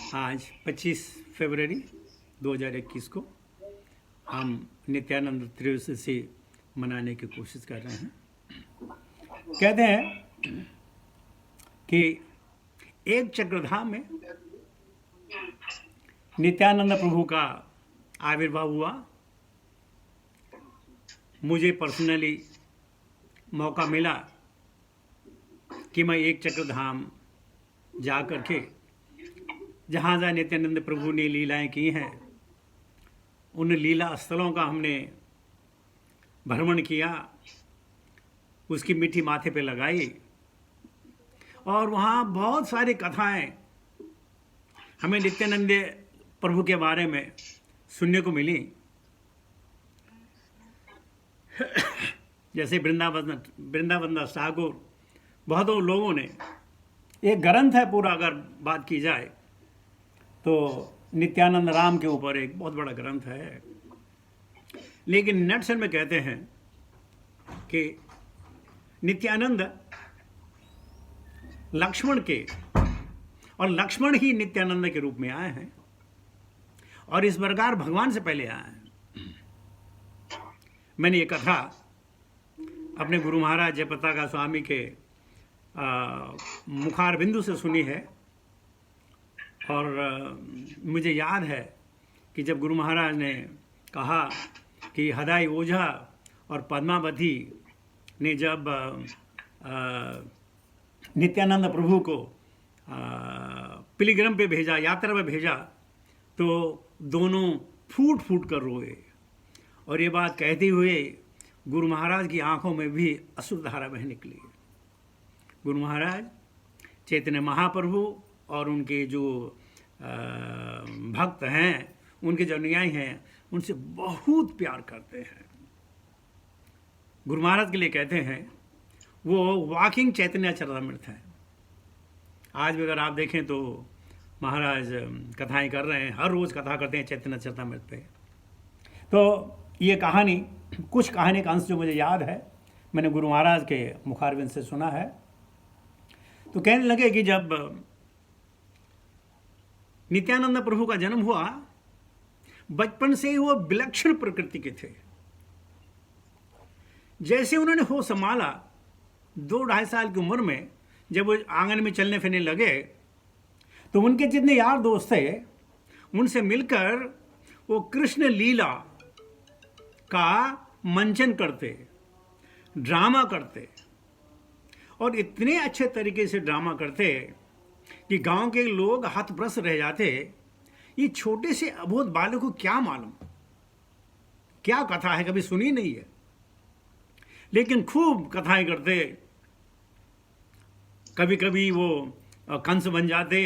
आज 25 फरवरी 2021 को हम नित्यानंद त्रयोदशी मनाने की कोशिश कर रहे हैं। कहते हैं कि एक चक्रधाम में नित्यानंद प्रभु का आविर्भाव हुआ। मुझे पर्सनली मौका मिला कि मैं एक चक्रधाम जा कर के जहाँ जहाँ नित्यानंद प्रभु ने लीलाएं की हैं उन लीला स्थलों का हमने भ्रमण किया, उसकी मिट्टी माथे पे लगाई और वहाँ बहुत सारी कथाएं हमें नित्यानंद प्रभु के बारे में सुनने को मिली। जैसे वृंदावन दास ठाकुर, बहुत लोगों ने, एक ग्रंथ है पूरा, अगर बात की जाए तो नित्यानंद राम के ऊपर एक बहुत बड़ा ग्रंथ है। लेकिन नटशल में कहते हैं कि नित्यानंद लक्ष्मण के, और लक्ष्मण ही नित्यानंद के रूप में आए हैं और इस प्रकार भगवान से पहले आए हैं। मैंने ये कथा अपने गुरु महाराज जयपताका स्वामी के मुखार बिंदु से सुनी है और मुझे याद है कि जब गुरु महाराज ने कहा कि हदाई ओझा और पद्मावती ने जब नित्यानंद प्रभु को पिलग्रम पे भेजा, यात्रा पे भेजा, तो दोनों फूट फूट कर रोए। और ये बात कहते हुए गुरु महाराज की आंखों में भी अश्रुधारा बह निकली। गुरु महाराज चैतन्य महाप्रभु और उनके जो भक्त हैं, उनके जो अनुयायी हैं, उनसे बहुत प्यार करते हैं। गुरु महाराज के लिए कहते हैं वो वॉकिंग चैतन्य चरितामृत है। आज भी अगर आप देखें तो महाराज कथाएं कर रहे हैं, हर रोज़ कथा करते हैं चैतन्य चरितामृत पे। तो ये कहानी, कुछ कहानी का अंश जो मुझे याद है, मैंने गुरु महाराज के मुखारबिंद से सुना है। तो कहने लगे कि जब नित्यानंद प्रभु का जन्म हुआ, बचपन से ही वो विलक्षण प्रकृति के थे। जैसे उन्होंने होश संभाला 2-2.5 साल की उम्र में, जब वो आंगन में चलने फिरने लगे, तो उनके जितने यार दोस्त थे उनसे मिलकर वो कृष्ण लीला का मंचन करते, ड्रामा करते, और इतने अच्छे तरीके से ड्रामा करते कि गांव के लोग हतप्रस्त रह जाते। ये छोटे से अबोध बालक को क्या मालूम, क्या कथा है, कभी सुनी नहीं है, लेकिन खूब कथाएं करते। कभी कभी वो कंस बन जाते,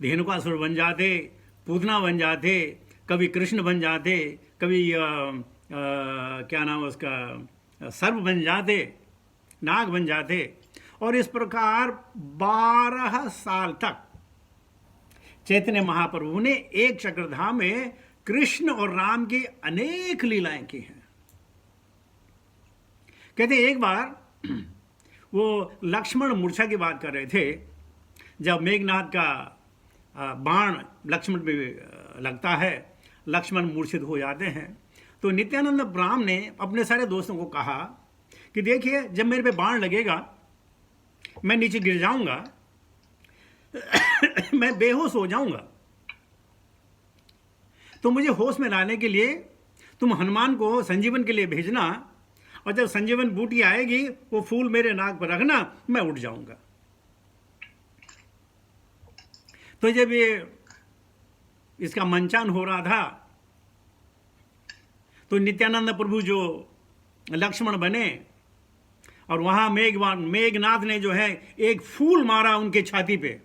धेनुकासुर बन जाते, पूतना बन जाते, कभी कृष्ण बन जाते, कभी क्या नाम उसका, सर्प बन जाते, नाग बन जाते। और इस प्रकार 12 साल तक चैतन्य महाप्रभु ने एक चक्रधाम में कृष्ण और राम की अनेक लीलाएं की हैं। कहते हैं एक बार वो लक्ष्मण मूर्छा की बात कर रहे थे। जब मेघनाथ का बाण लक्ष्मण पे लगता है, लक्ष्मण मूर्छित हो जाते हैं, तो नित्यानंद ब्राह्म ने अपने सारे दोस्तों को कहा कि देखिए, जब मेरे पे बाण लगेगा मैं नीचे गिर जाऊंगा, मैं बेहोश हो जाऊंगा, तो मुझे होश में लाने के लिए तुम हनुमान को संजीवन के लिए भेजना, और जब संजीवन बूटी आएगी वो फूल मेरे नाक पर रखना, मैं उठ जाऊंगा। तो जब ये इसका मंचान हो रहा था, तो नित्यानंद प्रभु जो लक्ष्मण बने, और वहां मेघनाथ ने जो है एक फूल मारा उनके छाती पे,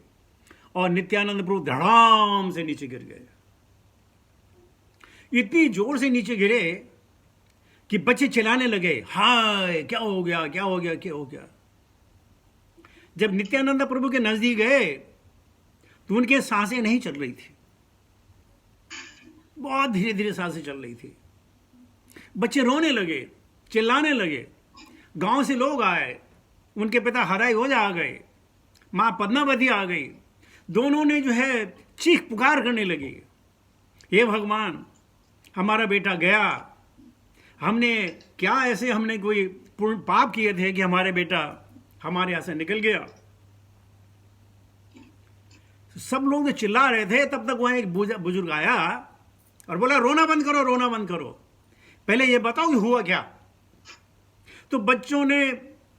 और नित्यानंद प्रभु धड़ाम से नीचे गिर गए। इतनी जोर से नीचे गिरे कि बच्चे चिल्लाने लगे, हाय क्या हो गया, क्या हो गया, क्या हो गया। जब नित्यानंद प्रभु के नजदीक गए तो उनके सांसें नहीं चल रही थी, बहुत धीरे धीरे सांसें चल रही थी। बच्चे रोने लगे, चिल्लाने लगे। गांव से लोग आए, उनके पिता हराई ओझा आ गए, मां पद्मावती आ गई, दोनों ने जो है चीख पुकार करने लगी, हे भगवान, हमारा बेटा गया, हमने क्या ऐसे हमने कोई पाप किए थे कि हमारे बेटा हमारे यहां से निकल गया। सब लोग तो चिल्ला रहे थे, तब तक वहां एक बुजुर्ग आया और बोला, रोना बंद करो, रोना बंद करो, पहले ये बताओ कि हुआ क्या। तो बच्चों ने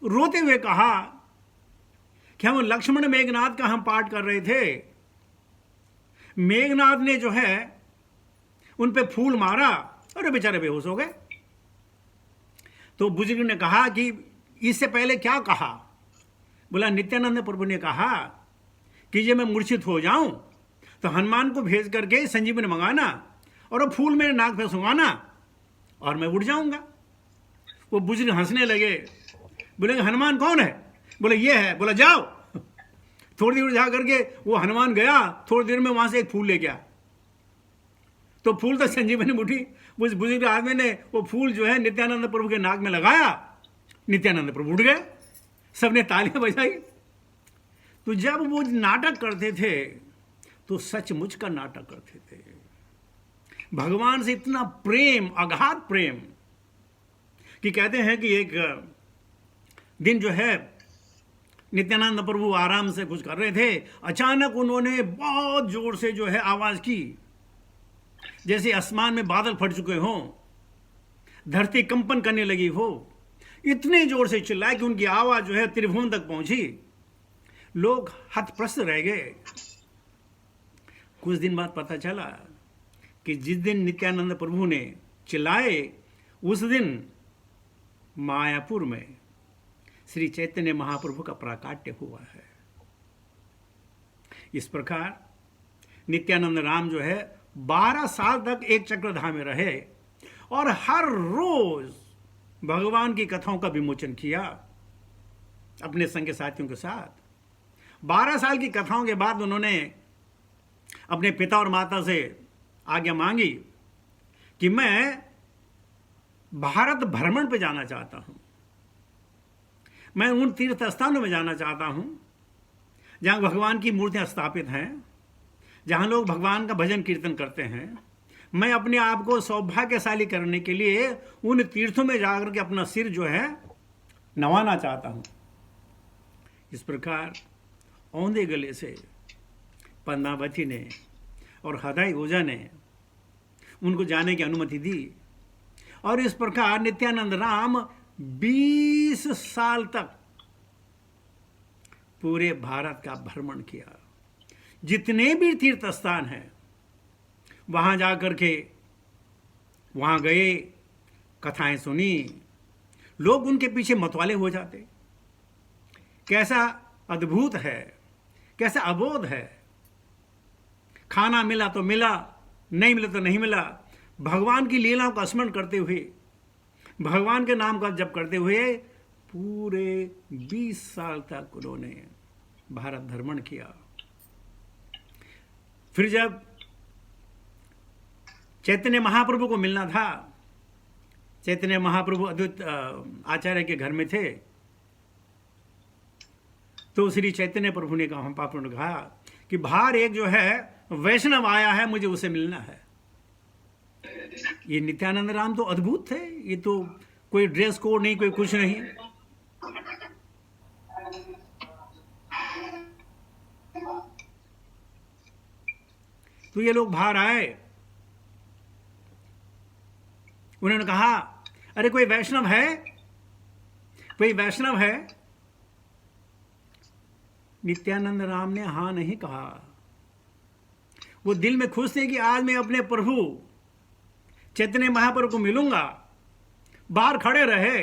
रोते हुए कहा कि हम लक्ष्मण मेघनाद का हम पाठ कर रहे थे, मेघनाद ने जो है उन पे फूल मारा और वे बेचारे बेहोश हो गए। तो बुजुर्ग ने कहा कि इससे पहले क्या कहा। बोला, नित्यानंद प्रभु ने कहा कि ये मैं मूर्छित हो जाऊं तो हनुमान को भेज करके संजीवनी मंगाना और वो फूल मेरे नाक पे सुंघाना और मैं उठ जाऊंगा। वो बुजुर्ग हंसने लगे, बोले, हनुमान कौन है? बोले, ये है। बोला, जाओ। थोड़ी देर जा करके वो हनुमान गया, थोड़ी देर में वहां से एक फूल ले गया। तो फूल तो संजीवनी बूटी, उस बुजुर्ग आदमी ने वो फूल जो है नित्यानंद प्रभु के नाक में लगाया, नित्यानंद प्रभु उठ गए, सबने तालियां बजाई। तो जब वो नाटक करते थे तो सचमुच का नाटक करते थे। भगवान से इतना प्रेम, अगाध प्रेम, कि कहते हैं कि एक दिन जो है नित्यानंद प्रभु आराम से कुछ कर रहे थे, अचानक उन्होंने बहुत जोर से जो है आवाज की, जैसे आसमान में बादल फट चुके हों, धरती कंपन करने लगी हो। इतने जोर से चिल्लाए कि उनकी आवाज जो है त्रिभुवन तक पहुंची। लोग हतप्रस्त रह गए। कुछ दिन बाद पता चला कि जिस दिन नित्यानंद प्रभु ने चिल्लाए, उस दिन मायापुर में श्री चैतन्य महाप्रभु का प्राकाट्य हुआ है। इस प्रकार नित्यानंद राम जो है 12 साल तक एक चक्रधाम में रहे और हर रोज भगवान की कथाओं का विमोचन किया अपने संग साथियों के साथ। 12 साल की कथाओं के बाद उन्होंने अपने पिता और माता से आज्ञा मांगी कि मैं भारत भ्रमण पे जाना चाहता हूं, मैं उन तीर्थ स्थानों में जाना चाहता हूं जहां भगवान की मूर्तियां स्थापित हैं, जहां लोग भगवान का भजन कीर्तन करते हैं। मैं अपने आप को सौभाग्यशाली करने के लिए उन तीर्थों में जाकर के अपना सिर जो है नवाना चाहता हूं। इस प्रकार औंधे गले से पद्मावती ने और हदाई ओझा ने उनको जाने की अनुमति दी और इस प्रकार नित्यानंद राम 20 साल तक पूरे भारत का भ्रमण किया। जितने भी तीर्थ स्थान हैं वहां जाकर के वहां गए, कथाएं सुनी, लोग उनके पीछे मतवाले हो जाते। कैसा अद्भुत है, कैसा अबोध है। खाना मिला तो मिला, नहीं मिला तो नहीं मिला। भगवान की लीलाओं का स्मरण करते हुए, भगवान के नाम का जप करते हुए पूरे 20 साल तक उन्होंने भारत भ्रमण किया। फिर जब चैतन्य महाप्रभु को मिलना था, चैतन्य महाप्रभु अद्वैत आचार्य के घर में थे, तो श्री चैतन्य प्रभु ने कहा, पापा ने कहा कि बाहर एक जो है वैष्णव आया है, मुझे उसे मिलना है। ये नित्यानंद राम तो अद्भुत थे, ये तो कोई ड्रेस कोड नहीं, कोई कुछ नहीं। तो ये लोग बाहर आए, उन्होंने कहा, अरे कोई वैष्णव है, कोई वैष्णव है? नित्यानंद राम ने हां नहीं कहा। वो दिल में खुश थे कि आज मैं अपने प्रभु चैतन्य महाप्रभु को मिलूंगा। बाहर खड़े रहे।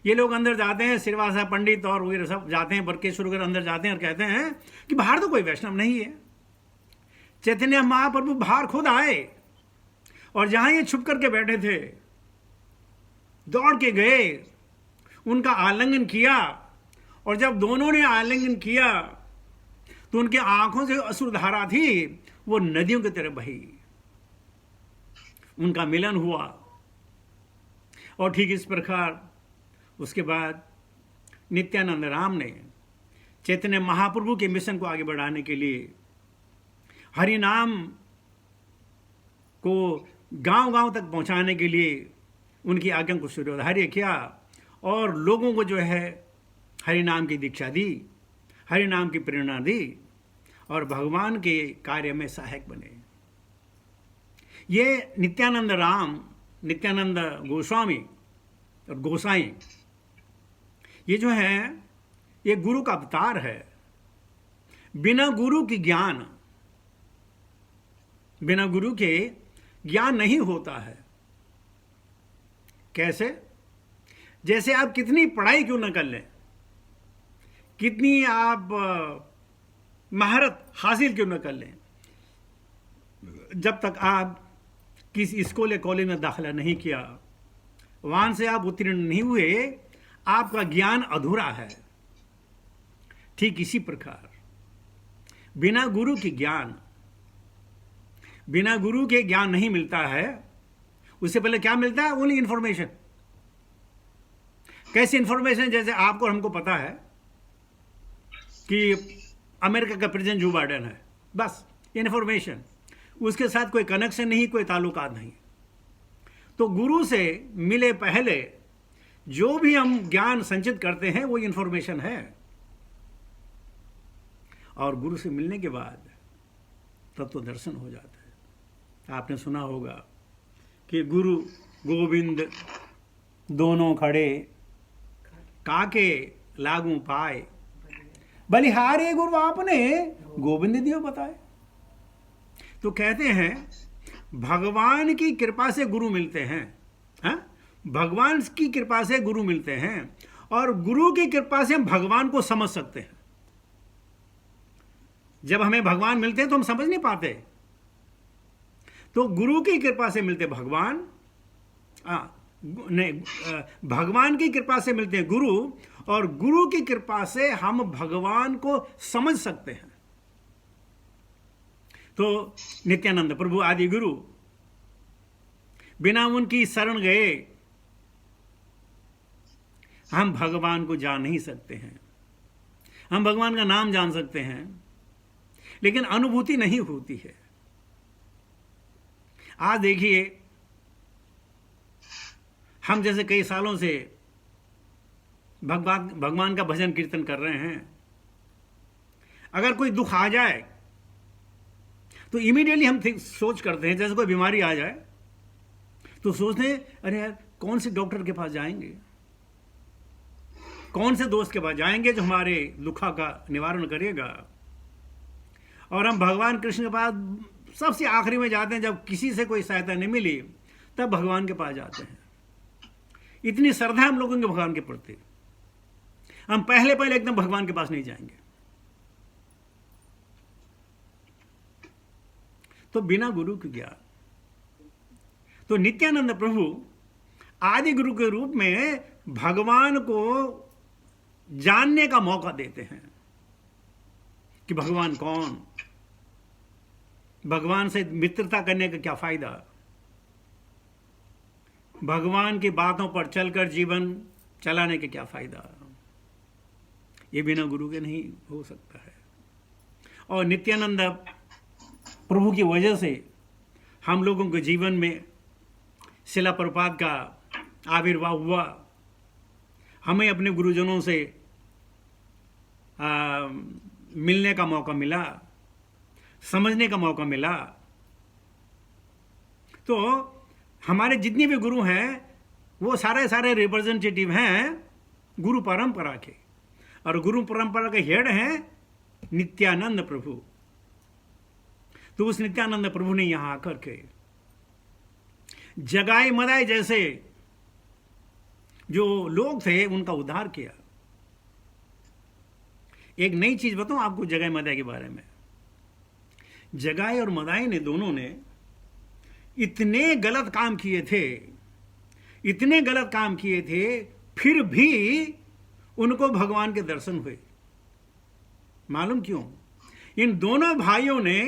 ये लोग अंदर जाते हैं, श्रीवासा पंडित और वगैरह सब जाते हैं, बरकेश्वर वगैरह अंदर जाते हैं और कहते हैं कि बाहर तो कोई वैष्णव नहीं है। चैतन्य महाप्रभु बाहर खुद आए और जहां ये छुप करके बैठे थे, दौड़ के गए, उनका आलिंगन किया और जब दोनों ने आलिंगन किया तो उनके आंखों से अश्रुधारा थी, वो नदियों की तरह बही। उनका मिलन हुआ और ठीक इस प्रकार उसके बाद नित्यानंद राम ने चैतन्य महाप्रभु के मिशन को आगे बढ़ाने के लिए हरि नाम को गांव-गांव तक पहुंचाने के लिए उनकी आज्ञा को स्वीकार किया और लोगों को जो है हरि नाम की दीक्षा दी, हरि नाम की प्रेरणा दी और भगवान के कार्य में सहायक बने। ये नित्यानंद राम, नित्यानंद गोस्वामी और गोसाई, ये जो है ये गुरु का अवतार है। बिना गुरु की ज्ञान, बिना गुरु के ज्ञान नहीं होता है। कैसे? जैसे आप कितनी पढ़ाई क्यों न कर लें, कितनी आप महारत हासिल क्यों न कर लें, जब तक आप किसी स्कूल या कॉलेज में दाखिला नहीं किया, वहां से आप उत्तीर्ण नहीं हुए, आपका ज्ञान अधूरा है। ठीक इसी प्रकार बिना गुरु की ज्ञान, बिना गुरु के ज्ञान नहीं मिलता है। उससे पहले क्या मिलता है? Only information. कैसी इंफॉर्मेशन? जैसे आपको और हमको पता है कि अमेरिका का प्रेसिडेंट जो बाइडेन है, बस इंफॉर्मेशन, उसके साथ कोई कनेक्शन नहीं, कोई ताल्लुकात नहीं। तो गुरु से मिले पहले जो भी हम ज्ञान संचित करते हैं वो इंफॉर्मेशन है, और गुरु से मिलने के बाद तब तो दर्शन हो जाता है। आपने सुना होगा कि गुरु गोविंद दोनों खड़े, काके लागू पाए, बलिहारे गुरु आपने गोविंद दियो बताए। तो कहते हैं भगवान की कृपा से गुरु मिलते हैं, हाँ? भगवान की कृपा से गुरु मिलते हैं, और गुरु की कृपा से हम भगवान को समझ सकते हैं। जब हमें भगवान मिलते हैं तो हम समझ नहीं पाते, तो गुरु की कृपा से मिलते भगवान, भगवान की कृपा से मिलते हैं गुरु, और गुरु की कृपा से हम भगवान को समझ सकते हैं। तो नित्यानंद प्रभु आदि गुरु, बिना उनकी शरण गए हम भगवान को जान नहीं सकते हैं। हम भगवान का नाम जान सकते हैं, लेकिन अनुभूति नहीं होती है। आज देखिए, हम जैसे कई सालों से भगवान का भजन कीर्तन कर रहे हैं, अगर कोई दुख आ जाए तो इमीडिएटली हम सोच करते हैं, जैसे कोई बीमारी आ जाए तो सोचते हैं अरे यार कौन से डॉक्टर के पास जाएंगे, कौन से दोस्त के पास जाएंगे जो हमारे दुखा का निवारण करेगा। और हम भगवान कृष्ण के पास सबसे आखिरी में जाते हैं, जब किसी से कोई सहायता नहीं मिली तब भगवान के पास जाते हैं। इतनी श्रद्धा हम लोगों के भगवान के प्रति, हम पहले एकदम भगवान के पास नहीं जाएंगे। तो बिना गुरु के ज्ञान, तो नित्यानंद प्रभु आदि गुरु के रूप में भगवान को जानने का मौका देते हैं कि भगवान कौन, भगवान से मित्रता करने का क्या फायदा, भगवान की बातों पर चलकर जीवन चलाने के क्या फायदा। ये बिना गुरु के नहीं हो सकता है। और नित्यानंद प्रभु की वजह से हम लोगों के जीवन में शिला प्रभुपाद का आविर्भाव हुआ। हमें अपने गुरुजनों से मिलने का मौका मिला, समझने का मौका मिला। तो हमारे जितने भी गुरु हैं वो सारे रिप्रेजेंटेटिव हैं गुरु परंपरा के, और गुरु परंपरा के हेड हैं नित्यानंद प्रभु। तो उस नित्यानंद प्रभु ने यहां आकर के जगाई मदाई जैसे जो लोग थे उनका उद्धार किया। एक नई चीज बताऊं आपको जगाई मदाई के बारे में। जगाई और मदाई ने दोनों ने इतने गलत काम किए थे, इतने गलत काम किए थे, फिर भी उनको भगवान के दर्शन हुए। मालूम क्यों? इन दोनों भाइयों ने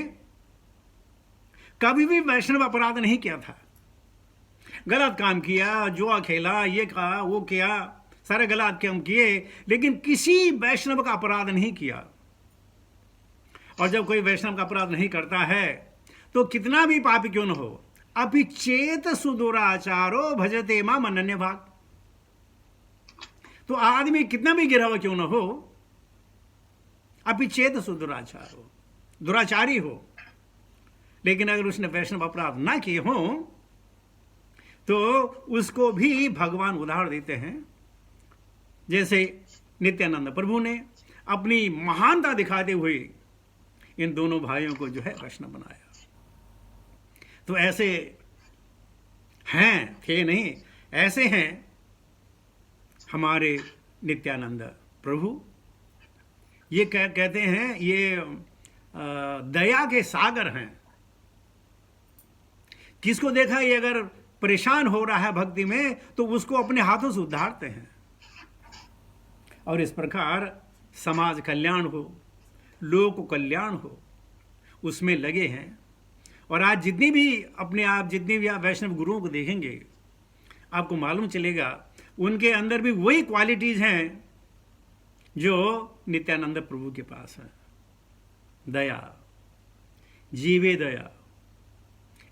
कभी भी वैष्णव अपराध नहीं किया था। गलत काम किया, जुआ खेला, ये कहा वो किया, सारे गलत काम किए, लेकिन किसी वैष्णव का अपराध नहीं किया। और जब कोई वैष्णव का अपराध नहीं करता है तो कितना भी पापी क्यों न हो, अपि चेत सुदुराचारो भजते माम अनन्य भाग। तो आदमी कितना भी गिरा हुआ क्यों न हो, अपि चेत सुदुराचारो, दुराचारी हो, लेकिन अगर उसने वैष्णव अपराध ना किए हो तो उसको भी भगवान उदाहरण देते हैं। जैसे नित्यानंद प्रभु ने अपनी महानता दिखाते हुए इन दोनों भाइयों को जो है वैष्णव बनाया। तो ऐसे हैं, थे नहीं, ऐसे हैं हमारे नित्यानंद प्रभु। ये कहते हैं ये दया के सागर हैं। किसको देखा ये अगर परेशान हो रहा है भक्ति में तो उसको अपने हाथों से उद्धारते हैं, और इस प्रकार समाज कल्याण हो, लोक कल्याण हो, उसमें लगे हैं। और आज जितनी भी आप वैष्णव गुरुओं को देखेंगे, आपको मालूम चलेगा उनके अंदर भी वही क्वालिटीज हैं जो नित्यानंद प्रभु के पास है। दया, जीवे दया,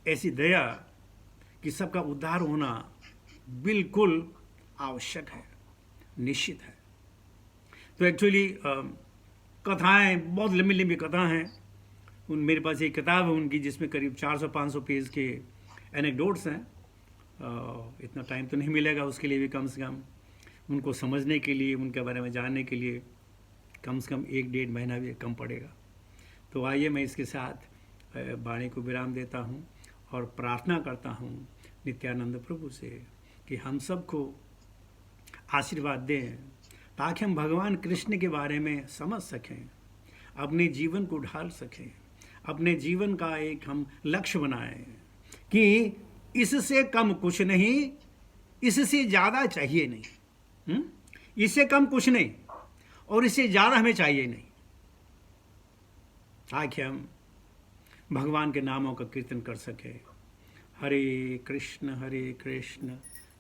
ऐसी दया कि सबका उद्धार होना बिल्कुल आवश्यक है, निश्चित है। तो एक्चुअली कथाएं बहुत लंबी लंबी कथा हैं। मेरे पास एक किताब है उनकी जिसमें करीब 400-500 पेज के एनेक्डोट्स हैं। इतना टाइम तो नहीं मिलेगा उसके लिए भी, कम से कम उनको समझने के लिए, उनके बारे में जानने के लिए कम से कम 1-1.5 महीना भी कम पड़ेगा। तो आइए मैं इसके साथ वाणी को विराम देता हूँ और प्रार्थना करता हूँ नित्यानंद प्रभु से कि हम सबको आशीर्वाद दें ताकि हम भगवान कृष्ण के बारे में समझ सकें, अपने जीवन को ढाल सकें, अपने जीवन का एक हम लक्ष्य बनाएं कि इससे कम कुछ नहीं, इससे ज़्यादा चाहिए नहीं। इससे कम कुछ नहीं और इससे ज़्यादा हमें चाहिए नहीं, ताकि हम भगवान के नामों का कीर्तन कर सके। हरे कृष्ण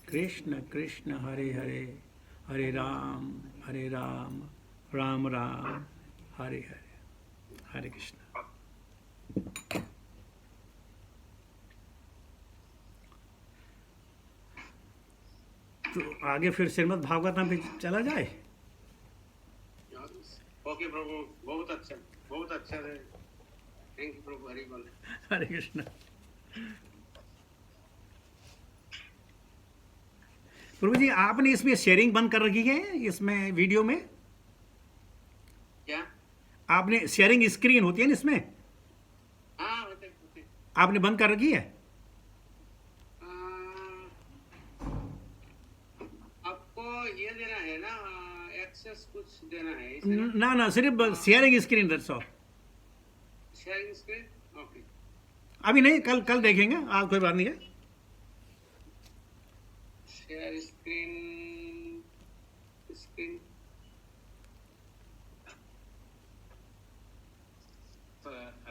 कृष्ण कृष्ण हरे हरे, हरे राम राम राम हरे हरे। हरे कृष्ण। तो आगे फिर श्रीमद् भागवतम पे चला जाए। ओके प्रभु, बहुत अच्छा है। थैंक यू प्रभु, हरि बोल। हरे कृष्ण। प्रभु जी आपने इसमें शेयरिंग बंद कर रखी है, इसमें वीडियो में क्या आपने शेयरिंग स्क्रीन होती है ना इसमें, हाँ होते आपने बंद कर रखी है? आपको ये देना है ना, एक्सेस कुछ देना है इसे ना? ना ना, सिर्फ sharing screen, that's all. Sharing screen, okay. अभी नहीं, कल कल देखेंगे, आज कोई बात नहीं है। शेयर स्क्रीन, स्क्रीन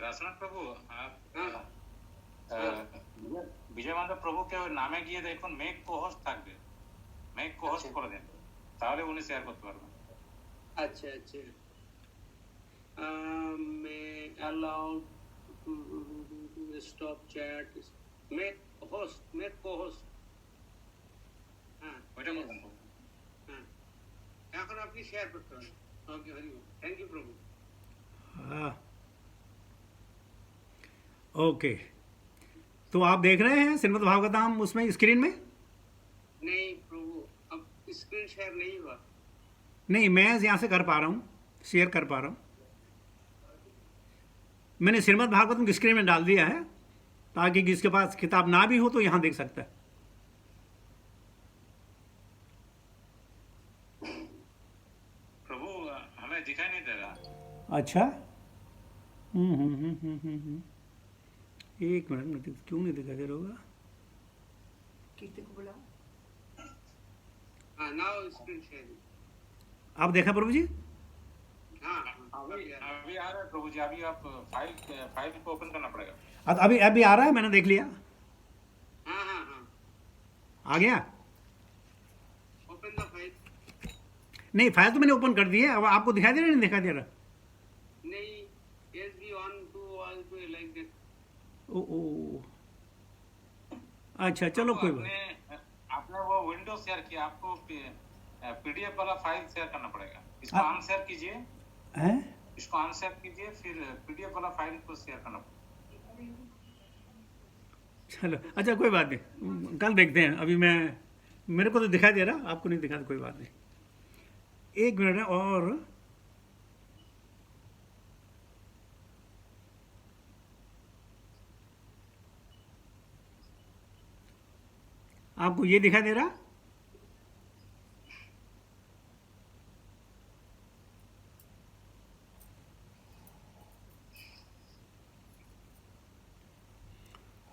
রাসনাথ প্রভু হ্যাঁ বিজয় মাধব প্রভুকে ওই নামে গিয়ে দেখুন মেক কোহোস্ট থাকবে, মেক কোহোস্ট করে দেন, তাহলে উনি শেয়ার করতে পারবেন। अच्छा अच्छा मैं allowed stop chat make co-host হ্যাঁ ওইটা করবেন। হ্যাঁ এখন আপনি শেয়ার করতে পারেন। ওকে হরি বল। থ্যাংক ইউ প্রভু। हाँ ओके, तो आप देख रहे हैं श्रीमद् भागवतम उसमें स्क्रीन में? नहीं प्रभु, अब स्क्रीन शेयर नहीं हुआ। नहीं, मैं यहाँ से कर पा रहा हूँ, शेयर कर पा रहा हूँ। मैंने श्रीमद् भागवतम की स्क्रीन में डाल दिया है ताकि जिसके पास किताब ना भी हो तो यहाँ देख सकता है। प्रभु हमें दिखाई नहीं दे रहा। अच्छा, एक मिनट, क्यों नहीं दिखाई दे रहा होगा? कीर्ति को बुलाओ। हाँ नाउ स्क्रीन शेयर। आप देखा प्रभु जी? हाँ अभी अभी आ रहा है प्रभु जी, अभी आप फाइल को ओपन करना पड़ेगा। अभी अभी आ रहा है, मैंने देख लिया। हाँ हाँ हाँ आ गया? Open the file. नहीं, फाइल तो मैंने ओपन कर दी है, अब आपको दिखाई दे रहा है, नहीं दिखाई दे रहा? नहीं, SB1 2 all to like that. ओ ओ, अच्छा चलो कोई बात। आपने वो विंडो शेयर किया, आपको पीडीएफ वाला फाइल शेयर करना पड़ेगा। इसको अनशेयर कीजिए, हैं? इसको अनशेयर कीजिए, फिर पीडीएफ वाला फाइल को शेयर करना पड़ेगा। चलो अच्छा कोई बात नहीं, कल देखते हैं। अभी मेरे को तो दिखाई दे रहा, आपको नहीं दिखा, कोई बात नहीं। 1 मिनट है और आपको ये दिखाई दे रहा?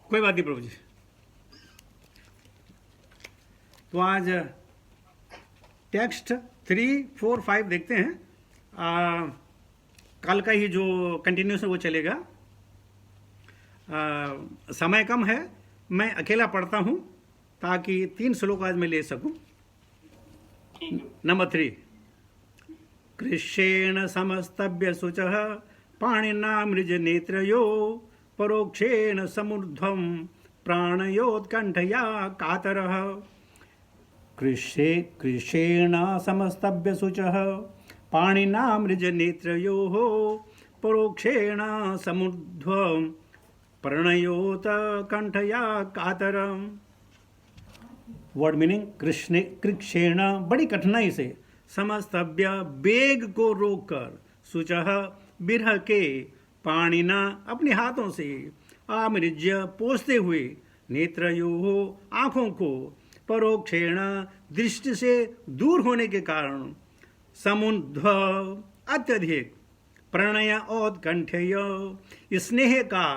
कोई बात नहीं प्रभु जी। तो आज टेक्स्ट 3, 4, 5 देखते हैं। कल का ही जो कंटिन्यूस वो चलेगा। समय कम है, मैं अकेला पढ़ता हूँ ताकि 3 श्लोक आज मैं ले सकूं। नंबर 3, कृष्णेन समस्तभ्य शुचः पाणिना मृज नेत्रयो परोक्षेण समुर्ध्वं प्राणयोत्कण्ठया कातरः। कृष्णेन समस्तभ्य शुचः पाणिना मृज नेत्रयोः परोक्षेण समुर्ध्वं प्रणयोत्कण्ठया कातरम्। वर्ड मीनिंग, कृष्णेण बड़ी कठिनाई से, समस्तभ्य बेग को रोककर, शुचः बिरह के, पाणिना अपने हाथों से, आमृज्य पोंछते हुए, नेत्रयोः आँखों को, परोक्षेण दृष्टि से दूर होने के कारण, समुद्ध अत्यधिक, प्रणय औत्कंठ्य स्नेह का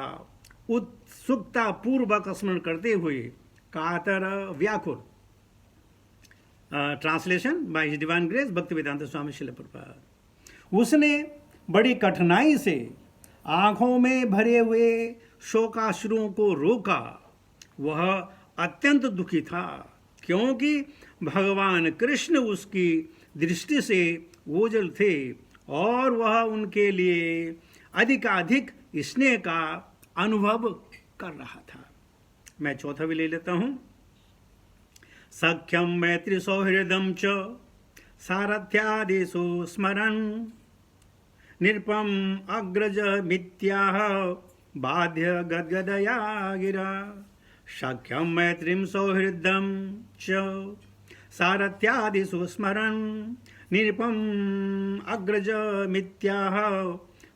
उत्सुकता पूर्वक स्मरण करते हुए, कातर व्याकुल। Translation by his divine grace Bhaktivedanta Swami Srila Prabhupada. उसने बड़ी कठिनाई से आंखों में भरे हुए शोकाश्रुओं को रोका। वह अत्यंत दुखी था क्योंकि भगवान कृष्ण उसकी दृष्टि से ओझल थे और वह उनके लिए अधिकाधिक स्नेह का अनुभव कर रहा था। मैं चौथा भी ले लेता हूं। सख्यम मैत्री सौहृदम च सारथ्यादेशो स्मरन् निरपम अग्रज मित्याह बाध्य गदगदया गिरा। सख्यम मैत्रीम सौहृदम च सारथ्यादिषु स्मरन् निरपम अग्रज मित्याह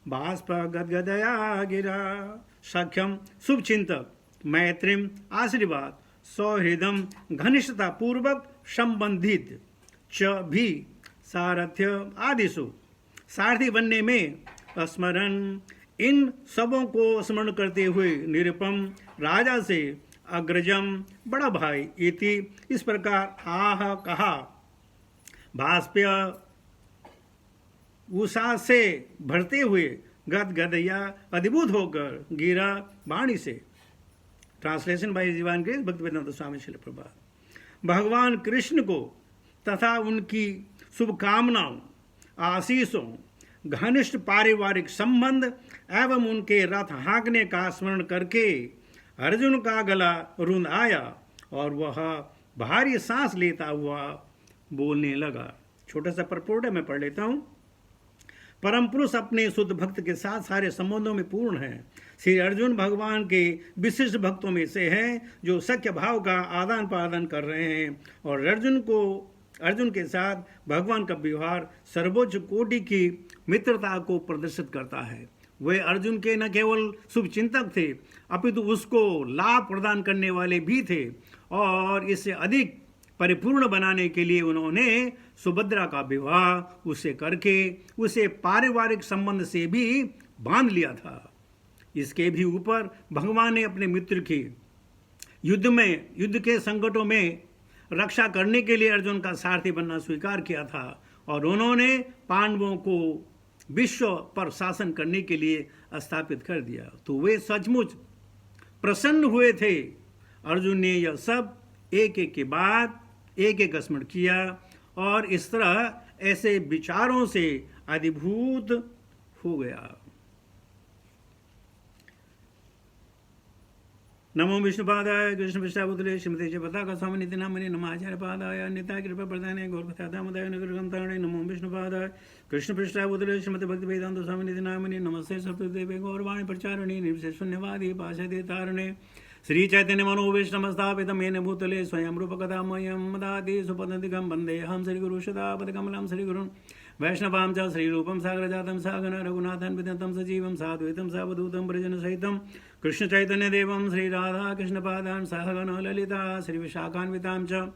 बाष्प गदगदया गिरा। सख्यम शुभ चिंतक, मैत्रीम आशीर्वाद, सौहृदम घनिष्ठता पूर्वक संबंधित, च भी सारथ्य आदिशु सारथी बनने में, स्मरण इन सबों को स्मरण करते हुए, निरुपम राजा से, अग्रजम बड़ा भाई, इति इस प्रकार आह कहा। भाष्प्य उषा से भरते हुए, गदगदया अद्भुत होकर, गिरा वाणी से। Translation by divine grace Bhaktivedanta Swami Srila Prabhupada. भगवान कृष्ण को तथा उनकी शुभकामनाओं, आशीषों, घनिष्ठ पारिवारिक संबंध एवं उनके रथ हाँकने का स्मरण करके अर्जुन का गला रुंध आया और वह भारी सांस लेता हुआ बोलने लगा। छोटा सा परपोर्ट है, मैं पढ़ लेता हूँ। परम पुरुष अपने शुद्ध भक्त के साथ सारे संबंधों में पूर्ण है। श्री अर्जुन भगवान के विशिष्ट भक्तों में से हैं जो सख्य भाव का आदान प्रदान कर रहे हैं और अर्जुन के साथ भगवान का व्यवहार सर्वोच्च कोटि की मित्रता को प्रदर्शित करता है। वे अर्जुन के न केवल शुभ चिंतक थे अपितु उसको लाभ प्रदान करने वाले भी थे और इससे अधिक परिपूर्ण बनाने के लिए उन्होंने सुभद्रा का विवाह उससे करके उसे पारिवारिक संबंध से भी बांध लिया था। इसके भी ऊपर भगवान ने अपने मित्र की युद्ध के संकटों में रक्षा करने के लिए अर्जुन का सारथी बनना स्वीकार किया था और उन्होंने पांडवों को विश्व पर शासन करने के लिए स्थापित कर दिया। तो वे सचमुच प्रसन्न हुए थे। अर्जुन ने यह सब एक एक के बाद एक एक स्मरण किया और इस तरह ऐसे विचारों से अधिभूत हो गया। नमो विष्णुपादाय कृष्ण पृष्ठाबुतले श्रीमते जपताका स्वामी निति नामने नमः आचार्य पादाय नित्य कृपा प्रदाने गौर कथा दामोदय नगरगम तारणे नमो विष्णुपादाय कृष्ण पृष्ठाबुतले श्रीमते भक्ति वेदांत स्वामी निति नामने नमस्ते सतदेवे गौरवाणी प्रचारणे निर्विशेष शून्यवादी पाशदे तारणे श्री चैतन्य मनो वैष्णवस्थापित मेन भूतले स्वयं रूप कथामयं मदाति सुपदन्तिकं वन्दे अहं श्रीगुरु सदापदकमलं श्रीगुरुं वैष्णवां च श्रीरूपं सागरजातं सागन रघुनाथं विदन्तं सजीवं साद्वैतं सावधूतं ब्रजनसहितं कृष्णचैतन्यदेवं श्रीराधाकृष्णपादान् सहगण ललिता श्रीविशाखान्वितां च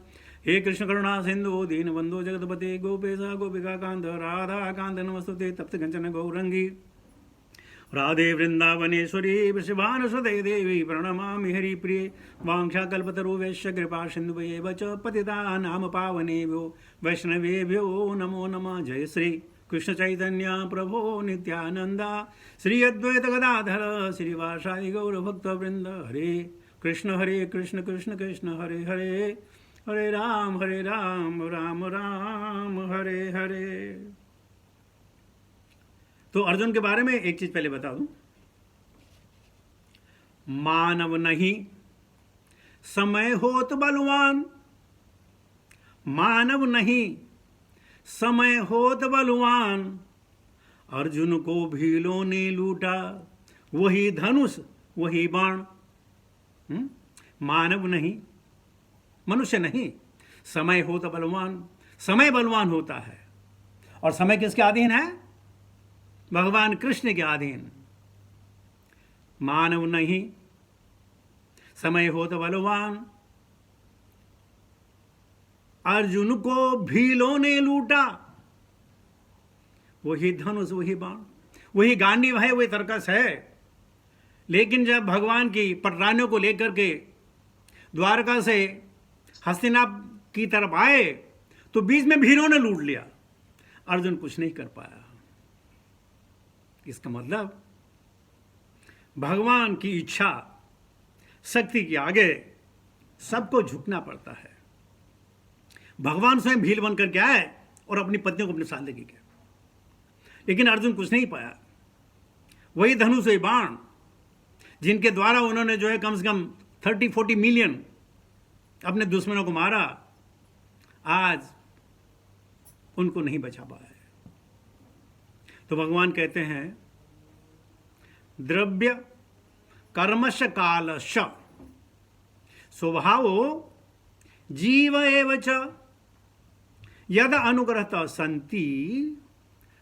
हे कृष्णकरुणा सिन्धु दीनबन्धो जगत्पते गोपेश गोपिकान्त राधाकान्त नमस्तुते तप्तकञ्चन गौरङ्गी राधे वृंदावनेश्वरी वृषभानुसुते देवी प्रणमामि हरिप्रिये वाञ्छाकल्पतरुभ्यश्च कृपा सिन्धुभ्येव च पतितानां पावनेभ्यो वैष्णवेभ्यो नमो नमः। जय श्री कृष्ण चैतन्य प्रभो नित्यानंदा श्री अद्वैत गदाधर श्रीवासादि गौरभक्तवृंद हरे कृष्ण कृष्ण कृष्ण हरे हरे हरे राम राम राम हरे हरे। तो अर्जुन के बारे में एक चीज पहले बता दूं, मानव नहीं समय होत बलवान, मानव नहीं समय होत बलवान, अर्जुन को भीलों ने लूटा वही धनुष वही बाण। मानव नहीं, मनुष्य नहीं, समय होत बलवान, समय बलवान होता है। और समय किसके अधीन है? भगवान कृष्ण के अधीन। मानव नहीं समय होत बलवान, अर्जुन को भीलों ने लूटा वही धनुष वही बाण, वही गांडीव है, वही तरकस है। लेकिन जब भगवान की पटरानियों को लेकर के द्वारका से हस्तिनापुर की तरफ आए तो बीच में भीलों ने लूट लिया, अर्जुन कुछ नहीं कर पाया। इसका मतलब भगवान की इच्छा शक्ति के आगे सबको झुकना पड़ता है। भगवान स्वयं भील बन करके आए और अपनी पत्नियों को अपने साथ लेके गए, लेकिन अर्जुन कुछ नहीं पाया। वही धनुष वही बाण जिनके द्वारा उन्होंने जो है कम से कम 30-40 मिलियन अपने दुश्मनों को मारा, आज उनको नहीं बचा पाया। तो भगवान कहते हैं द्रव्य कर्मश कालश स्वभावो जीव एव च यद अनुग्रहतः संति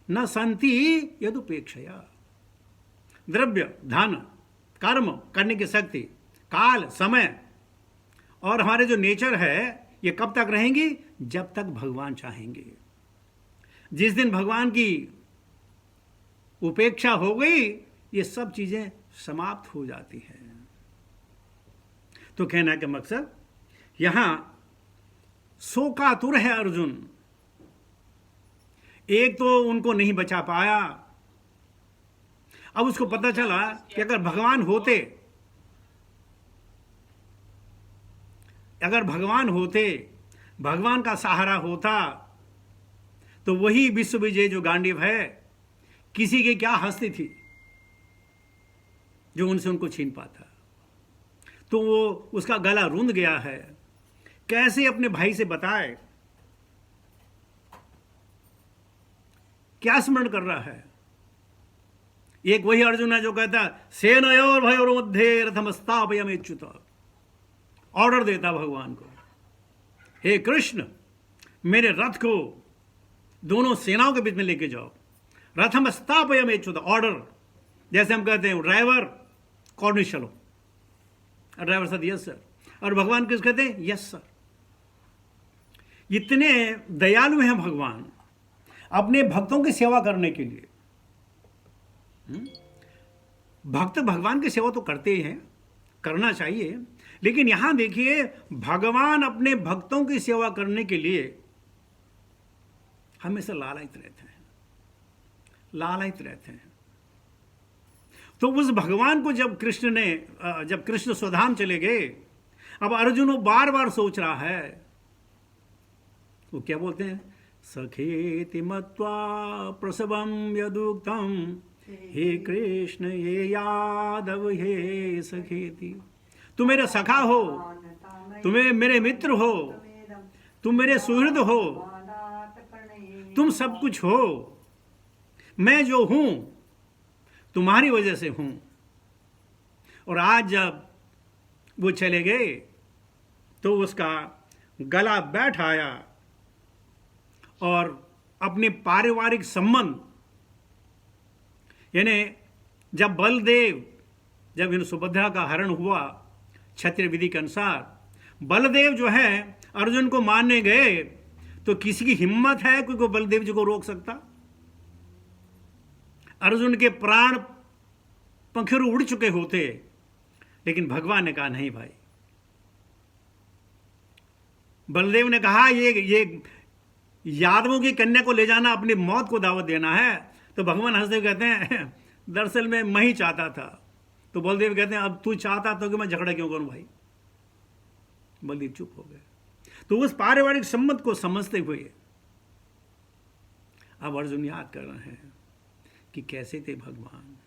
न संति यदुपेक्षया। द्रव्य धन कर्म करने की शक्ति, काल समय और हमारे जो नेचर है ये कब तक रहेंगी? जब तक भगवान चाहेंगे। जिस दिन भगवान की उपेक्षा हो गई ये सब चीजें समाप्त हो जाती हैं। तो कहना का मकसद यहां शोकातुर है अर्जुन। एक तो उनको नहीं बचा पाया, अब उसको पता चला कि अगर भगवान होते, भगवान का सहारा होता तो वही विश्व विजय जो गांडीव है, किसी की क्या हस्ती थी जो उनसे उनको छीन पाता। तो वो उसका गला रूंध गया है, कैसे अपने भाई से बताए, क्या स्मरण कर रहा है। एक वही अर्जुन है जो कहता सेनयोर भयोर मध्ये रथम स्थापयाम्युत, ऑर्डर देता भगवान को, हे कृष्ण मेरे रथ को दोनों सेनाओं के बीच में लेके जाओ। रथम स्थापयाम्युत, ऑर्डर। जैसे हम कहते हैं ड्राइवर कॉर्निश चलो, ड्राइवर साथ यस सर, और भगवान किस कहते हैं? Yes sir. इतने दयालु हैं भगवान अपने भक्तों की सेवा करने के लिए। भक्त भगवान की सेवा तो करते ही हैं, करना चाहिए, लेकिन यहां देखिए भगवान अपने भक्तों की सेवा करने के लिए हमेशा लालायित रहते हैं। तो उस भगवान को जब कृष्ण स्वधाम चले गए, अब अर्जुन वो बार बार सोच रहा है, वो क्या बोलते हैं, सखेति मत्वा प्रसवं यदुक्तं हे कृष्ण हे यादव हे सखेति। तुम मेरे सखा हो, तुम मेरे मित्र हो, तुम मेरे सुहृद हो, तुम सब कुछ हो। मैं जो हूं तुम्हारी वजह से हूं। और आज जब वो चले गए तो उसका गला बैठ आया और अपने पारिवारिक संबंध, यानी जब बलदेव, जब इन सुभद्रा का हरण हुआ क्षत्रिय विधि के अनुसार, बलदेव जो है अर्जुन को मारने गए तो किसी की हिम्मत है कोई को बलदेव जी को रोक सकता? अर्जुन के प्राण पंखियों उड़ चुके होते, लेकिन भगवान ने कहा नहीं भाई। बलदेव ने कहा ये यादवों की कन्या को ले जाना अपनी मौत को दावत देना है। तो भगवान हंसदेव कहते हैं दरअसल मैं ही चाहता था। तो बलदेव कहते हैं अब तू चाहता तो कि मैं झगड़ा क्यों करूं भाई। बलदेव चुप हो गए। तो उस पारिवारिक संबंध को समझते हुए अब अर्जुन याद कर रहे हैं कि कैसे थे भगवान।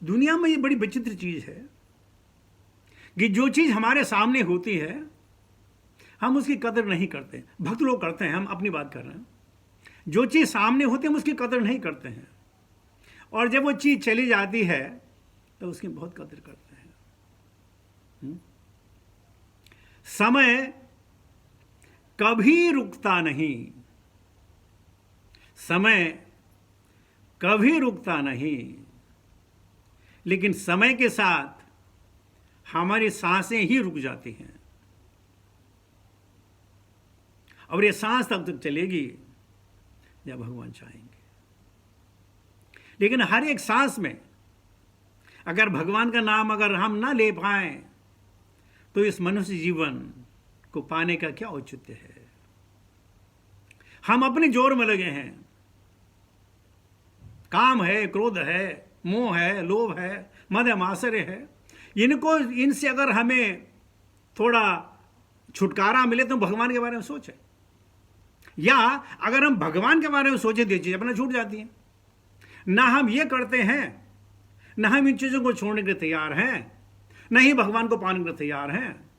दुनिया में ये बड़ी विचित्र चीज है कि जो चीज हमारे सामने होती है हम उसकी कदर नहीं करते। भक्त लोग करते हैं, हम अपनी बात कर रहे हैं। जो चीज सामने होती है हम उसकी कदर नहीं करते हैं, और जब वो चीज चली जाती है तो उसकी बहुत कदर करते हैं। समय कभी रुकता नहीं, समय कभी रुकता नहीं, लेकिन समय के साथ हमारी सांसें ही रुक जाती हैं। और ये सांस तब तक चलेगी जब भगवान चाहेंगे। लेकिन हर एक सांस में अगर भगवान का नाम अगर हम ना ले पाए तो इस मनुष्य जीवन को पाने का क्या औचित्य है। हम अपने जोर में लगे हैं। काम है, क्रोध है, मोह है, लोभ है, मद है, मात्सर्य है। इनसे अगर हमें थोड़ा छुटकारा मिले तो भगवान के बारे में सोचें, या अगर हम भगवान के बारे में सोचें तो ये चीज अपना छूट जाती है। ना हम ये करते हैं, ना हम इन चीजों को छोड़ने के लिए तैयार हैं, ना ही भगवान को पाने के लिए तैयार हैं।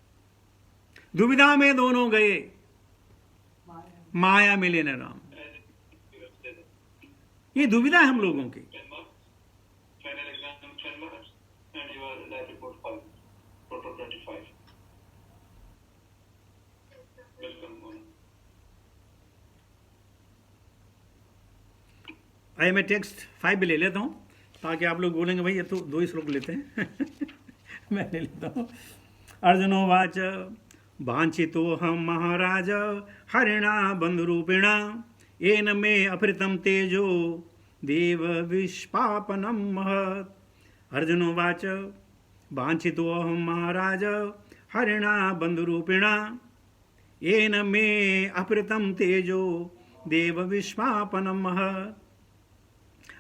दुविधा में दोनों गए, माया मिले न राम। ये दुविधा है हम लोगों की। आइए मैं टेक्स्ट 5 भी ले लेता हूं ताकि आप लोग बोलेंगे भाई ये तो 2 ही श्लोक लेते हैं। मैं ले लेता हूं। अर्जुनोवाच वांछितो हम महाराज हरिणा बंधुरूपिणा येन मे अपहृतं तेजो देव विष्पापनं महत्। अर्जुनोवाच वांछितो हम महाराज हरिणा बंधुरूपिणा येन मे अपहृतं तेजो देव विष्पापनं महत्।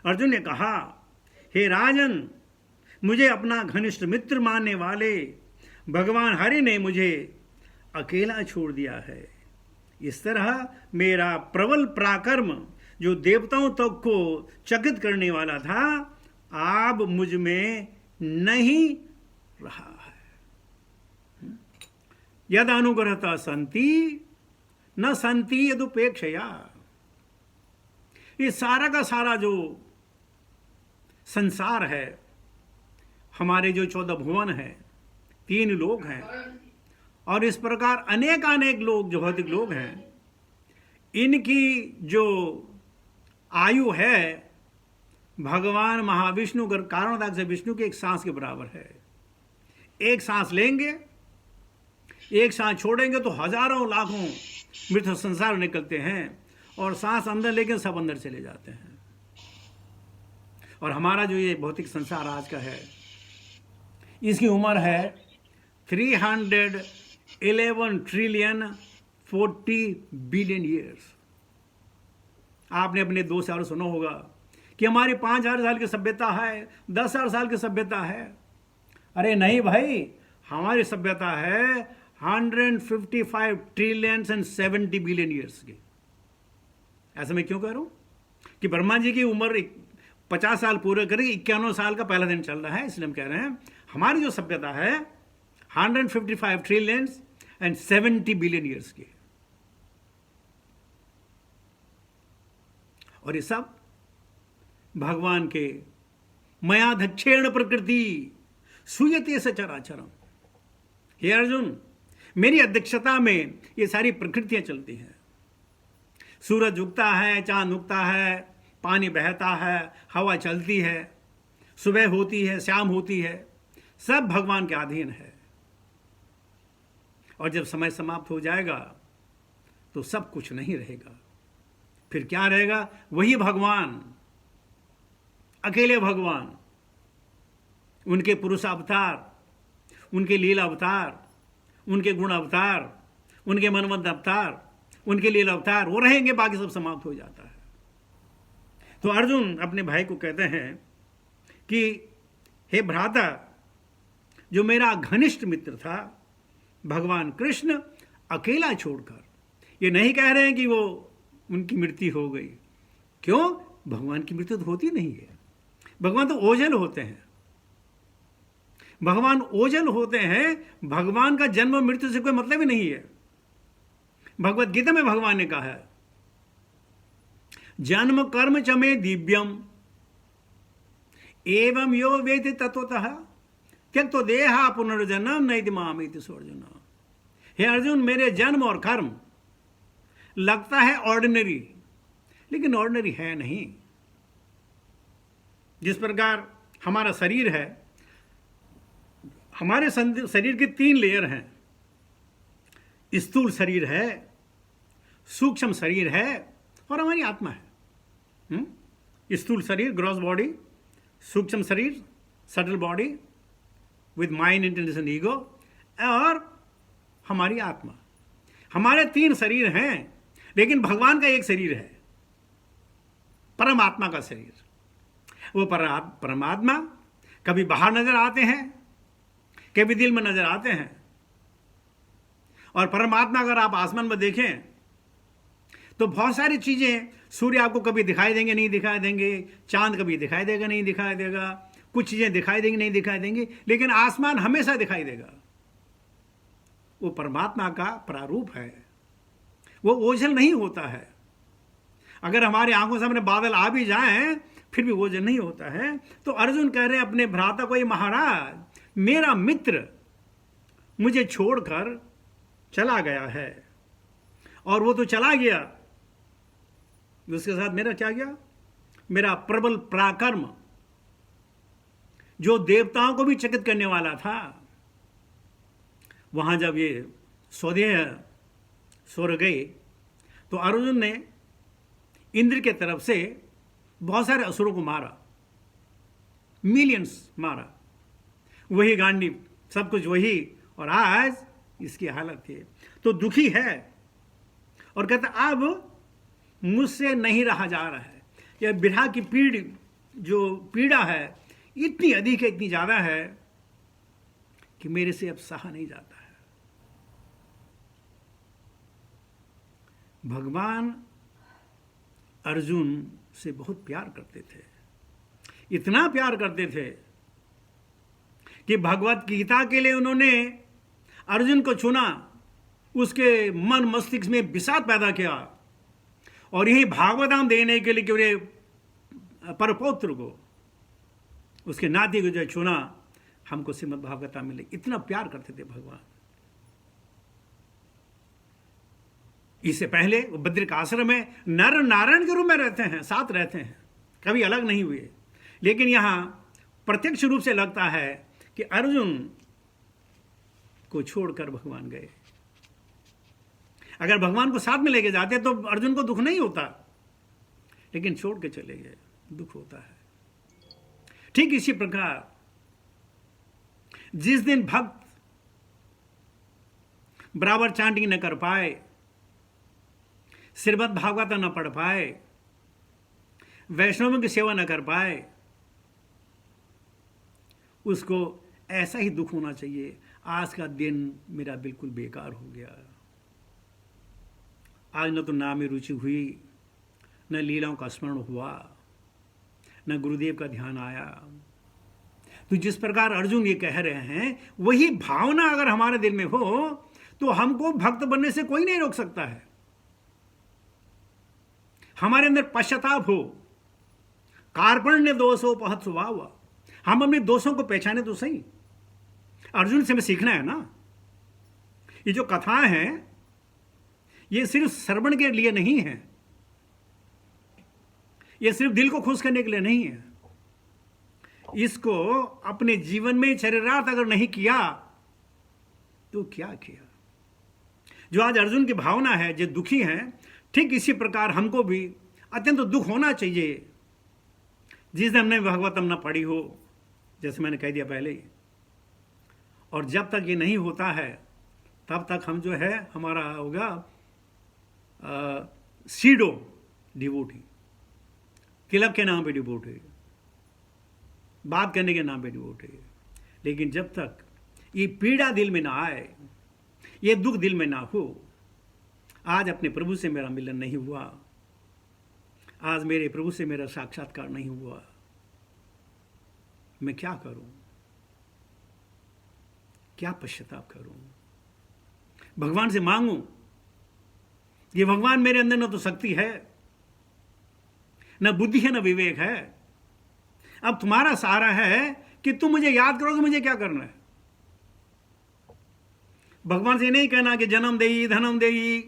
अर्जुन ने कहा, हे राजन, मुझे अपना घनिष्ठ मित्र मानने वाले भगवान हरि ने मुझे अकेला छोड़ दिया है। इस तरह मेरा प्रबल पराक्रम जो देवताओं तक को चकित करने वाला था अब मुझ में नहीं रहा है। यद अनुग्रहता संति न संति यदुपेक्षया। ये सारा का सारा जो संसार है, हमारे जो 14 भुवन है, 3 लोग हैं, और इस प्रकार अनेक लोग जो भौतिक लोग हैं, इनकी जो आयु है भगवान महाविष्णु कारणदायक से विष्णु के एक सांस के बराबर है। एक सांस लेंगे, एक सांस छोड़ेंगे तो हजारों लाखों मृत संसार निकलते हैं, और सांस अंदर लेके सब अंदर चले जाते हैं। और हमारा जो ये भौतिक संसार आज का है, इसकी उम्र है 311 ट्रिलियन 40 बिलियन ईयर्स। आपने अपने 2 साल सुना होगा कि हमारी 5000 साल की सभ्यता है, 10,000 साल की सभ्यता है। अरे नहीं भाई, हमारी सभ्यता है 155 ट्रिलियन एंड 70 बिलियन ईयर्स के। ऐसा मैं क्यों कह रहा हूं कि ब्रह्मा जी की उम्र 50 साल पूरे करके 51 साल का पहला दिन चल रहा है, इसलिए हम कह रहे हैं हमारी जो सभ्यता है 155 ट्रिलियन एंड 70 बिलियन ईयर्स की। और ये सब भगवान के मयाधक्षेण प्रकृति सूयते सचराचरम। हे अर्जुन, मेरी अध्यक्षता में ये सारी प्रकृतियां चलती हैं। सूरज उगता है, चांद उगता है, पानी बहता है, हवा चलती है, सुबह होती है, शाम होती है, सब भगवान के अधीन है। और जब समय समाप्त हो जाएगा तो सब कुछ नहीं रहेगा, फिर क्या रहेगा? वही भगवान, अकेले भगवान, उनके पुरुष अवतार, उनके लीला अवतार, उनके गुण अवतार, उनके मनवंत अवतार, उनके लीला अवतार, वो रहेंगे, बाकी सब समाप्त हो जाता है। तो अर्जुन अपने भाई को कहते हैं कि हे भ्राता, जो मेरा घनिष्ठ मित्र था भगवान कृष्ण, अकेला छोड़कर, ये नहीं कह रहे हैं कि वो उनकी मृत्यु हो गई। क्यों? भगवान की मृत्यु तो होती नहीं है। भगवान तो ओझल होते हैं, भगवान ओझल होते हैं। भगवान का जन्म मृत्यु से कोई मतलब ही नहीं है। भगवत गीता में भगवान ने कहा है, जन्म कर्म च मे दिव्यम एवं यो वेति तत्वतः त्यक्तो देहा पुनर्जन्म नैति मामेति सोऽर्जुन। हे अर्जुन, मेरे जन्म और कर्म लगता है ऑर्डिनरी, लेकिन ऑर्डिनरी है नहीं। जिस प्रकार हमारा शरीर है, हमारे शरीर के 3 लेयर हैं। स्थूल शरीर है, सूक्ष्म शरीर है, और हमारी आत्मा है। स्थूल शरीर, ग्रॉस बॉडी, सूक्ष्म शरीर, subtle body with mind, intelligence, ego, और हमारी आत्मा। हमारे 3 शरीर हैं, लेकिन भगवान का एक शरीर है, परमात्मा का शरीर। वो परमात्मा कभी बाहर नजर आते हैं, कभी दिल में नजर आते हैं। और परमात्मा अगर आप आसमान में देखें तो बहुत सारी चीजें, सूर्य आपको कभी दिखाई देंगे, नहीं दिखाई देंगे, चांद कभी दिखाई देगा, नहीं दिखाई देगा, कुछ चीजें दिखाई देंगी, नहीं दिखाई देंगी, लेकिन आसमान हमेशा दिखाई देगा। वो परमात्मा का प्रारूप है, वो ओझल नहीं होता है। अगर हमारे आंखों सामने बादल आ भी जाएं फिर भी ओझल नहीं होता है। तो अर्जुन कह रहे हैं अपने भ्राता को, ये महाराज, मेरा मित्र मुझे छोड़कर चला गया है, और वो तो चला गया, उसके साथ मेरा क्या गया? मेरा प्रबल पराक्रम, जो देवताओं को भी चकित करने वाला था। वहां जब ये स्वदेह स्वर गए तो अर्जुन ने इंद्र के तरफ से बहुत सारे असुरों को मारा, मिलियंस मारा, वही गांडीव, सब कुछ वही, और आज इसकी हालत है। तो दुखी है और कहता अब मुझसे नहीं रहा जा रहा है। यह विरह की पीड़ा है इतनी अधिक है, इतनी ज्यादा है कि मेरे से अब सहा नहीं जाता है। भगवान अर्जुन से बहुत प्यार करते थे, इतना प्यार करते थे कि भगवत गीता के लिए उन्होंने अर्जुन को चुना, उसके मन मस्तिष्क में विषाद पैदा किया, और यही भागवताम देने के लिए कि परपौत्र को, उसके नाती को जो चुना, हमको श्रीमद् भागवताम मिले। इतना प्यार करते थे भगवान। इससे पहले वो बद्रिक आश्रम में नर नारायण के रूप में रहते हैं, साथ रहते हैं, कभी अलग नहीं हुए। लेकिन यहां प्रत्यक्ष रूप से लगता है कि अर्जुन को छोड़कर भगवान गए। अगर भगवान को साथ में लेके जाते तो अर्जुन को दुख नहीं होता, लेकिन छोड़ के चले गए, दुख होता है। ठीक इसी प्रकार जिस दिन भक्त बराबर चांटिंग न कर पाए, श्रीमद् भागवत न पढ़ पाए, वैष्णवों की सेवा न कर पाए, उसको ऐसा ही दुख होना चाहिए। आज का दिन मेरा बिल्कुल बेकार हो गया। आज न तो नाम में रुचि हुई, न लीलाओं का स्मरण हुआ, न गुरुदेव का ध्यान आया। तो जिस प्रकार अर्जुन ये कह रहे हैं, वही भावना अगर हमारे दिल में हो तो हमको भक्त बनने से कोई नहीं रोक सकता है। हमारे अंदर पश्चाताप हो, कार्पण्य दोषो पहत स्वभाव, हम अपने दोषों को पहचाने तो सही। अर्जुन से हमें सीखना है ना। ये जो कथाएं हैं ये सिर्फ श्रवण के लिए नहीं है, ये सिर्फ दिल को खुश करने के लिए नहीं है। इसको अपने जीवन में चरितार्थ अगर नहीं किया तो क्या किया। जो आज अर्जुन की भावना है, जो दुखी है, ठीक इसी प्रकार हमको भी अत्यंत दुख होना चाहिए जिस दिन हमने भागवतम न पढ़ी हो, जैसे मैंने कह दिया पहले ही। और जब तक ये नहीं होता है तब तक हम जो है हमारा होगा सीडो डिवोटी, तिलक के नाम पे डिवोटी, बात करने के नाम पे डिवोटी। लेकिन जब तक ये पीड़ा दिल में ना आए, ये दुख दिल में ना हो, आज अपने प्रभु से मेरा मिलन नहीं हुआ, आज मेरे प्रभु से मेरा साक्षात्कार नहीं हुआ, मैं क्या करूं, क्या पश्चाताप करूं। भगवान से मांगूं, ये भगवान मेरे अंदर न तो शक्ति है, न बुद्धि है, न विवेक है। अब तुम्हारा सहारा है कि तुम मुझे याद करोगे, मुझे क्या करना है। भगवान से नहीं कहना कि जन्म देही, धनम देही,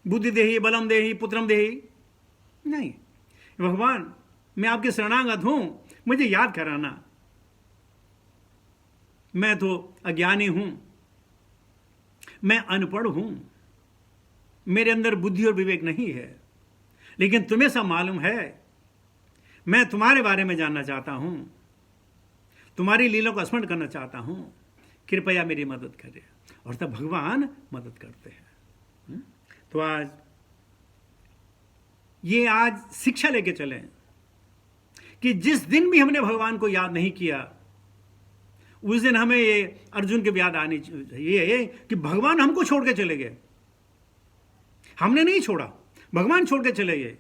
बुद्धि देही, बलम देही, पुत्रम देही। नहीं, भगवान मैं आपके शरणागत हूं, मुझे याद कराना। मैं तो अज्ञानी हूं, मैं अनपढ़ हूं, मेरे अंदर बुद्धि और विवेक नहीं है, लेकिन तुम्हें सब मालूम है। मैं तुम्हारे बारे में जानना चाहता हूं, तुम्हारी लीला को स्मरण करना चाहता हूं, कृपया मेरी मदद करें। और तब भगवान मदद करते हैं। तो आज शिक्षा लेके चलें कि जिस दिन भी हमने भगवान को याद नहीं किया, उस दिन हमें ये अर्जुन की याद आनी चाहिए कि भगवान हमको छोड़ के चले गए। हमने नहीं छोड़ा, भगवान छोड़ के चले गए।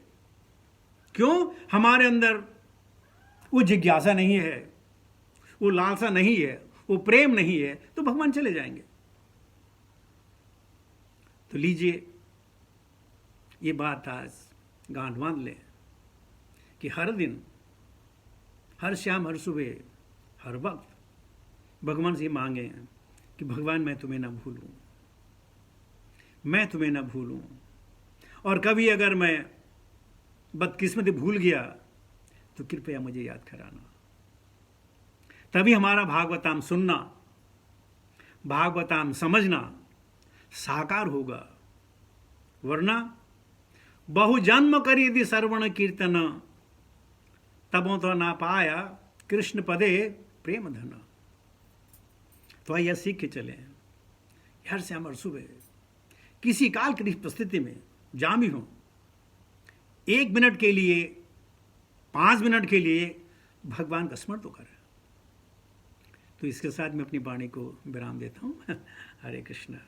क्यों? हमारे अंदर वो जिज्ञासा नहीं है, वो लालसा नहीं है, वो प्रेम नहीं है, तो भगवान चले जाएंगे। तो लीजिए, ये बात आज गांठ बांध लें कि हर दिन, हर शाम, हर सुबह, हर वक्त भगवान से मांगे कि भगवान मैं तुम्हें ना भूलूं, मैं तुम्हें ना भूलूं। और कभी अगर मैं बदकिस्मती भूल गया तो कृपया मुझे याद कराना। तभी हमारा भागवताम सुनना, भागवताम समझना साकार होगा। वरना बहु जन्म करी यदि श्रवण कीर्तन, तबों तो ना पाया कृष्ण पदे प्रेम धन। तो आइए सीख के चले, हर से हमारे सुबह किसी काल की परिस्थिति में जहां भी हो, 1 मिनट के लिए, 5 मिनट के लिए भगवान का स्मरण तो करें। तो इसके साथ मैं अपनी वाणी को विराम देता हूं। हरे कृष्ण।